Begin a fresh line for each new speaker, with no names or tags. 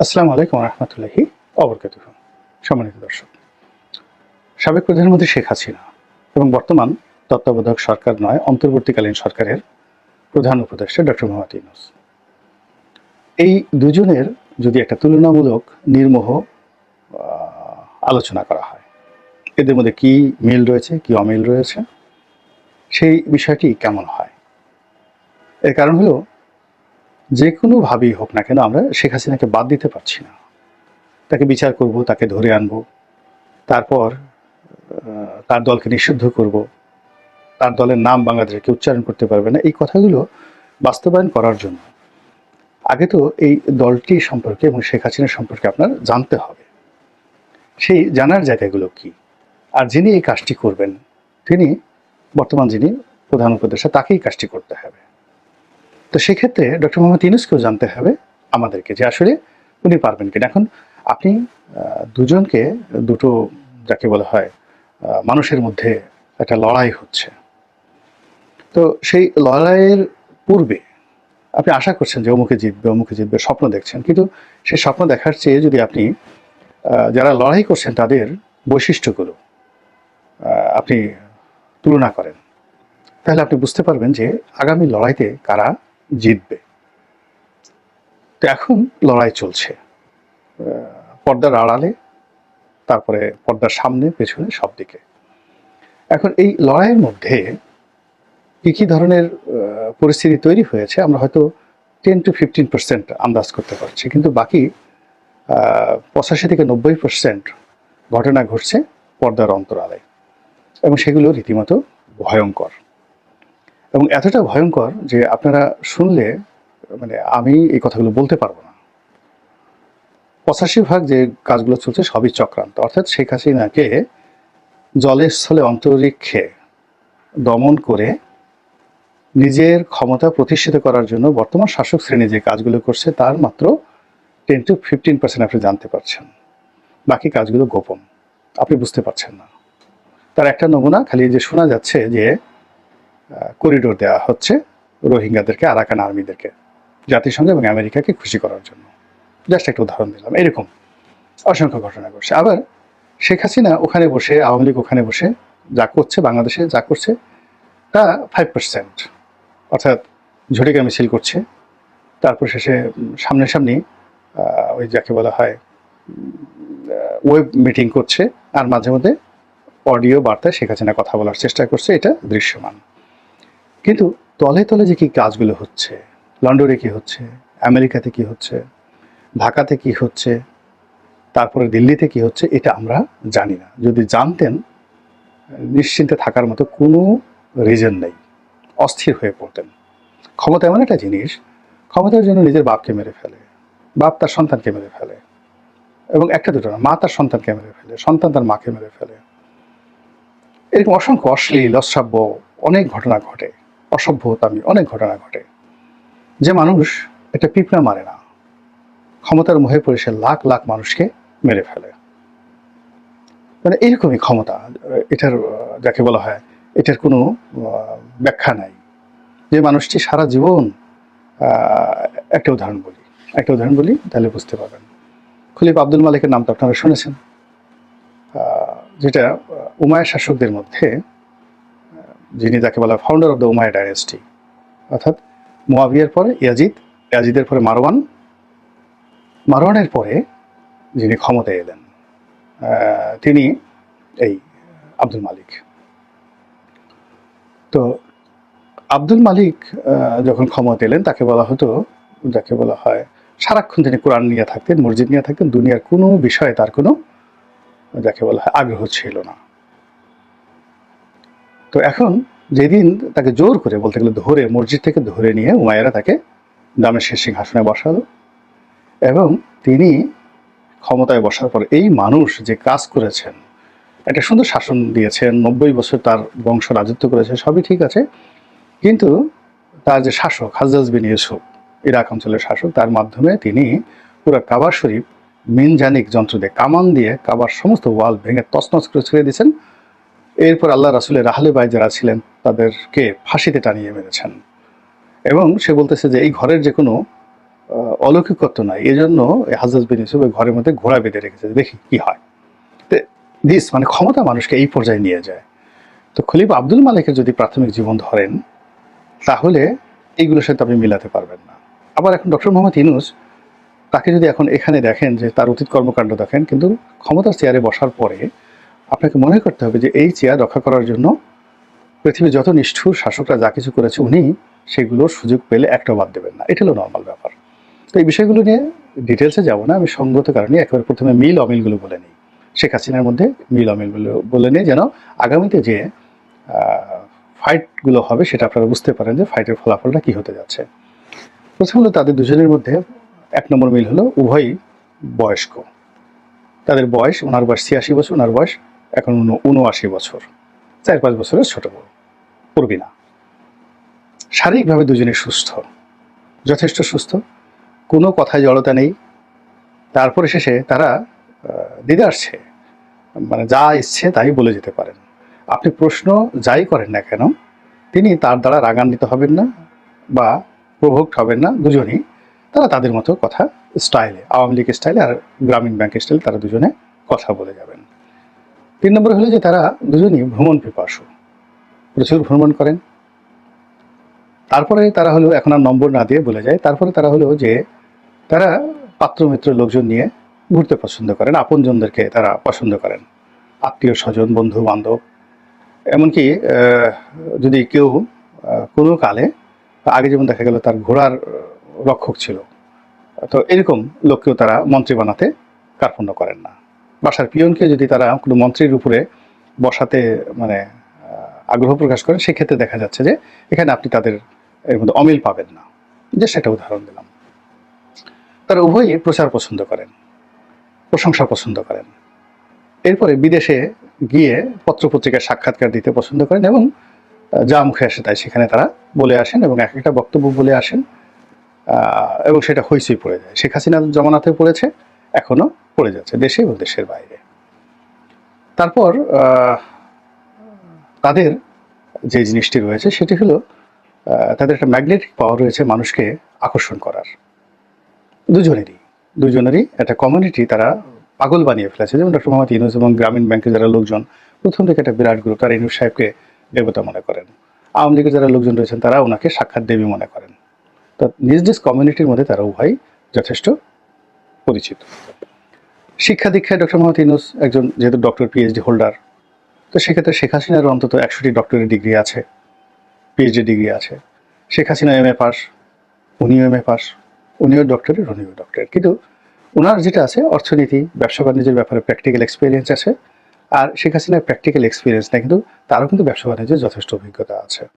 আসসালামু আলাইকুম রহমতুল্লাহি অবরকাতুহু। সম্মানিত দর্শক, সাবেক প্রধানমন্ত্রী শেখ হাসিনা এবং বর্তমান তত্ত্বাবধায়ক সরকার নয় অন্তর্বর্তীকালীন সরকারের প্রধান উপদেষ্টা ডক্টর মোহাম্মদ ইউনূস, এই দুজনের যদি একটা তুলনামূলক নির্মোহ আলোচনা করা হয়, এদের মধ্যে কি মিল রয়েছে কি অমিল রয়েছে, সেই বিষয়টি কেমন হয়। এর কারণ হলো, যে কোনোভাবেই হোক না কেন আমরা শেখ হাসিনাকে বাদ দিতে পারছি না। তাকে বিচার করব, তাকে ধরে আনব, তারপর তার দলকে নিষিদ্ধ করব, তার দলের নাম বাংলাদেশকে উচ্চারণ করতে পারবে না। এই কথাগুলো বাস্তবায়ন করার জন্য আগে তো এই দলটি সম্পর্কে এবং শেখ হাসিনা সম্পর্কে আপনার জানতে হবে। সেই জানার জায়গাগুলো কি, আর যিনি এই কাজটি করবেন তিনি বর্তমান যিনি প্রধান উপদেষ্টা, তাকেই কাজটি করতে হবে। তো সেক্ষেত্রে ডক্টর মোহাম্মদ ইউনূসকেও জানতে হবে আমাদেরকে যে আসলে উনি পারবেন কিনা। এখন আপনি দুজনকে দুটো যাকে বলা হয় মানুষের মধ্যে একটা লড়াই হচ্ছে, তো সেই লড়াইয়ের পূর্বে আপনি আশা করছেন যে অমুকে জিতবে অমুকে জিতবে, স্বপ্ন দেখছেন, কিন্তু সেই স্বপ্ন দেখার চেয়ে যদি আপনি যারা লড়াই করছেন তাদের বৈশিষ্ট্যগুলো আপনি তুলনা করেন, তাহলে আপনি বুঝতে পারবেন যে আগামী লড়াইতে কারা জিতবে। তো এখন লড়াই চলছে পর্দার আড়ালে, তারপরে পর্দার সামনে পেছনে সব দিকে। এখন এই লড়াইয়ের মধ্যে কি কি ধরনের পরিস্থিতি তৈরি হয়েছে আমরা হয়তো 10 to 15% আন্দাজ করতে পারছি, কিন্তু বাকি 85 থেকে 90% ঘটনা ঘটছে পর্দার অন্তরালে, এবং সেগুলো রীতিমতো ভয়ঙ্কর, এবং এতটা ভয়ঙ্কর যে আপনারা শুনলে মানে আমি এই কথাগুলো বলতে পারবো না। 85% যে কাজগুলো চলছে সবই চক্রান্ত, অর্থাৎ শেখ হাসিনাকে জলে স্থলে অন্তরিক্ষে দমন করে নিজের ক্ষমতা প্রতিষ্ঠিত করার জন্য বর্তমান শাসক শ্রেণী যে কাজগুলো করছে তার মাত্র 10 to 15% আপনি জানতে পারছেন, বাকি কাজগুলো গোপন, আপনি বুঝতে পারছেন না। তার একটা নমুনা খালি যে শোনা যাচ্ছে যে করিডোর দেওয়া হচ্ছে রোহিঙ্গাদেরকে, আরাকান আর্মিদেরকে, জাতিসংঘ এবং আমেরিকাকে খুশি করার জন্য। জাস্ট একটা উদাহরণ দিলাম। এরকম অসংখ্য ঘটনা ঘটছে। আবার শেখ হাসিনা ওখানে বসে, আওয়ামী লীগ ওখানে বসে যা করছে, বাংলাদেশে যা করছে তা 5%, অর্থাৎ ঝটিকা মিছিল করছে, তারপর শেষে সামনাসামনি ওই যাকে বলা হয় ওয়েব মিটিং করছে, আর মাঝে মধ্যে অডিও বার্তায় শেখ হাসিনা কথা বলার চেষ্টা করছে, এটা দৃশ্যমান। কিন্তু তলে তলে যে কি কাজগুলো হচ্ছে, লন্ডনে কি হচ্ছে, আমেরিকাতে কি হচ্ছে, ঢাকাতে কি হচ্ছে, তারপরে দিল্লিতে কি হচ্ছে, এটা আমরা জানি না। যদি জানতেন নিশ্চিন্তে থাকার মতো কোনো রিজন নেই, অস্থির হয়ে পড়তেন। ক্ষমতা এমন একটা জিনিস, ক্ষমতার জন্য নিজের বাপকে মেরে ফেলে, বাপ তার সন্তানকে মেরে ফেলে, এবং একটা দুটো না, মা তার সন্তানকে মেরে ফেলে, সন্তান তার মাকে মেরে ফেলে। এরকম অসংখ্য অশ্লীল অশ্রাব্য অনেক ঘটনা ঘটে, অসভ্যতামি অনেক ঘটনা ঘটে। যে মানুষ একটা পিঁপড়া মারে না, ক্ষমতার মোহে পড়ে সে লাখ লাখ মানুষকে মেরে ফেলে। মানে এরকমই ক্ষমতা, এটার যাকে বলা হয় এটার কোনো ব্যাখ্যা নাই। যে মানুষটি সারা জীবন একটা উদাহরণ বলি তাহলে বুঝতে পারবেন। খলিফা আব্দুল মালিকের নাম তো আপনারা শুনেছেন, যেটা উমাইয়া শাসকদের মধ্যে যিনি যাকে বলা হয় founder of the Umayyad dynasty, অর্থাৎ মুয়াবিয়ার পরে ইয়াজিদ, ইয়াজিদের পরে মারওয়ান, মারওয়ানের পরে যিনি ক্ষমতায় এলেন তিনি এই আব্দুল মালিক। তো আব্দুল মালিক যখন ক্ষমতা এলেন তাকে বলা হতো, যাকে বলা হয় সারাক্ষণ তিনি কোরআন নিয়ে থাকতেন, মসজিদ নিয়ে থাকতেন, দুনিয়ার কোনো বিষয়ে তার কোনো যাকে বলা হয় আগ্রহ ছিল না। তো এখন যেদিন তাকে জোর করে, বলতে গেলে ধরে, মসজিদ থেকে ধরে নিয়ে উমাইয়ারা তাকে দামেস্কের সিংহাসনে বসালো, এবং তিনি ক্ষমতায় বসার পর এই মানুষ যে কাজ করেছেন, একটা সুন্দর শাসন দিয়েছেন, 90 বছর তার বংশ রাজত্ব করেছে, সবই ঠিক আছে, কিন্তু তার যে শাসক হাজ্জাজ বিন ইউসুফ, ইরাক অঞ্চলের শাসক, তার মাধ্যমে তিনি পুরো কাবা শরীফ মিনজানিক যন্ত্র দিয়ে, কামান দিয়ে কাবার সমস্ত ওয়াল ভেঙে তছনছ করে ছেড়ে দিয়েছেন। এরপর আল্লাহ রাসূলের আহলে বাইত যারা ছিলেন তাদেরকে ফাঁসিতে টানিয়ে মেরেছেন। এবং সে বলতেছে যে এই ঘরের যে কোনো অলৌকিকত্ব নয়, এই জন্য হাজ্জাজ বিন ইউসুফ ওই ঘরের মধ্যে ঘোড়া বেঁধে রেখেছে, দেখি কি হয়। দিস মানে ক্ষমতা মানুষকে এই পর্যায়ে নিয়ে যায়। তো খলিফা আব্দুল মালিকের যদি প্রাথমিক জীবন ধরেন তাহলে এইগুলোর সাথে আপনি মিলাতে পারবেন না। আবার এখন ডক্টর মোহাম্মদ ইউনূস, তাকে যদি এখন এখানে দেখেন যে তার অতীত কর্মকাণ্ড দেখেন, কিন্তু ক্ষমতার চেয়ারে বসার পরে আপনাকে মনে করতে হবে যে এই চেয়ার রক্ষা করার জন্য পৃথিবীর যত নিষ্ঠুর শাসকরা যা কিছু করেছে উনি সেগুলোর সুযোগ পেলে একটাও বাদ দেবেন না। এটা হলো নর্মাল ব্যাপার। তো এই বিষয়গুলো নিয়ে ডিটেলসে যাব না, আমি সঙ্গত কারণে একেবারে প্রথমে মিল অমিলগুলো বলে নিই। শেখ হাসিনার মধ্যে মিল অমিলগুলো বলে নিই, যেন আগামীতে যে ফাইটগুলো হবে সেটা আপনারা বুঝতে পারেন যে ফাইটের ফলাফলটা কী হতে যাচ্ছে। প্রথম হলো তাদের দুজনের মধ্যে 1 নম্বর মিল হলো উভয়ই বয়স্ক। তাদের বয়স, ওনার বয়স 86 বছর, ওনার বয়স এখন 79 বছর, 4-5 বছরের ছোট বড় পূর্বী না। শারীরিকভাবে দুজনে সুস্থ, যথেষ্ট সুস্থ, কোনো কথায় জড়তা নেই। তারপরে শেষে তারা দিদে আসছে, মানে যা ইচ্ছে তাই বলে যেতে পারেন। আপনি প্রশ্ন যাই করেন না কেন তিনি তার দ্বারা রাগান্বিত হবেন না বা প্রভোক্ট হবেন না। দুজনেই তারা তাদের মতো কথা স্টাইলে, আওয়ামী লীগ স্টাইলে আর গ্রামীণ ব্যাংক স্টাইলে তারা দুজনে কথা বলে যাবেন। 3 নম্বর হলো যে তারা দুজনই ভ্রমণ পিপাসু, প্রচুর ভ্রমণ করেন। তারপরে তারা হলো, এখন আর নম্বর না দিয়ে বলে যায়, তারপরে তারা হলো যে তারা পাত্রমিত্র লোকজন নিয়ে ঘুরতে পছন্দ করেন, আপনজনদেরকে তারা পছন্দ করেন, আত্মীয় স্বজন, বন্ধু বান্ধব। এমনকি যদি কেউ কোনো কালে, আগে যেমন দেখা গেল তার ঘোড়ার রক্ষক ছিল, তো এরকম লোককেও তারা মন্ত্রী বানাতে কার্পণ্য করেন না। বাসার পিয়নকে যদি তারা কোনো মন্ত্রীর উপরে বসাতে মানে আগ্রহ প্রকাশ করেন, সেক্ষেত্রে দেখা যাচ্ছে যে এখানে আপনি তাদের এর মধ্যে অমিল পাবেন না। যে সেটা উদাহরণ দিলাম। তারা উভয়ই প্রচার পছন্দ করেন, প্রশংসা পছন্দ করেন। এরপরে বিদেশে গিয়ে পত্রপত্রিকায় সাক্ষাৎকার দিতে পছন্দ করেন এবং যা মুখে আসে তাই সেখানে তারা বলে আসেন এবং এক একটা বক্তব্য বলে আসেন, এবং সেটা হইচই পড়ে যায়। শেখ হাসিনার জমানাতে পড়েছে, এখনো পড়ে যাচ্ছে দেশে এবং দেশের বাইরে। তারপর তাদের যে জিনিসটি রয়েছে সেটি হলো তাদের একটা ম্যাগনেটিক পাওয়ার রয়েছে মানুষকে আকর্ষণ করার। দুজনেরই একটা কমিউনিটি তারা পাগল বানিয়ে ফেলেছে। যেমন ডক্টর মোহাম্মদ ইউনূস এবং গ্রামীণ ব্যাংকের যারা লোকজন প্রথম থেকে একটা বিরাট গ্রুপ, তারা ইউনূস সাহেবকে দেবতা মনে করেন। আওয়ামী লীগের যারা লোকজন রয়েছেন তারা ওনাকে সাক্ষাৎ দেবী মনে করেন। তো নিজ নিজ কমিউনিটির মধ্যে তারা উভয় যথেষ্ট পরিচিত। শিক্ষা দীক্ষায় ডক্টর মোহাম্মদ ইউনূস একজন যেহেতু ডক্টর পিএইচডি হোল্ডার, তো সেক্ষেত্রে শেখ হাসিনার অন্তত 100টি ডক্টরেট ডিগ্রি আছে, পিএইচডি ডিগ্রি আছে। শেখ হাসিনা এমএ পাস, উনিও এমএ পাস, উনিও ডক্টরেট, উনিও ডক্টরেট। কিন্তু ওনার যেটা আছে অর্থনীতি, ব্যবসা বাণিজ্যের ব্যাপারে প্র্যাকটিক্যাল এক্সপিরিয়েন্স আছে। আর শেখ হাসিনার প্র্যাকটিক্যাল এক্সপিরিয়েন্স নেই, কিন্তু তারও কিন্তু ব্যবসা বাণিজ্যের যথেষ্ট অভিজ্ঞতা আছে।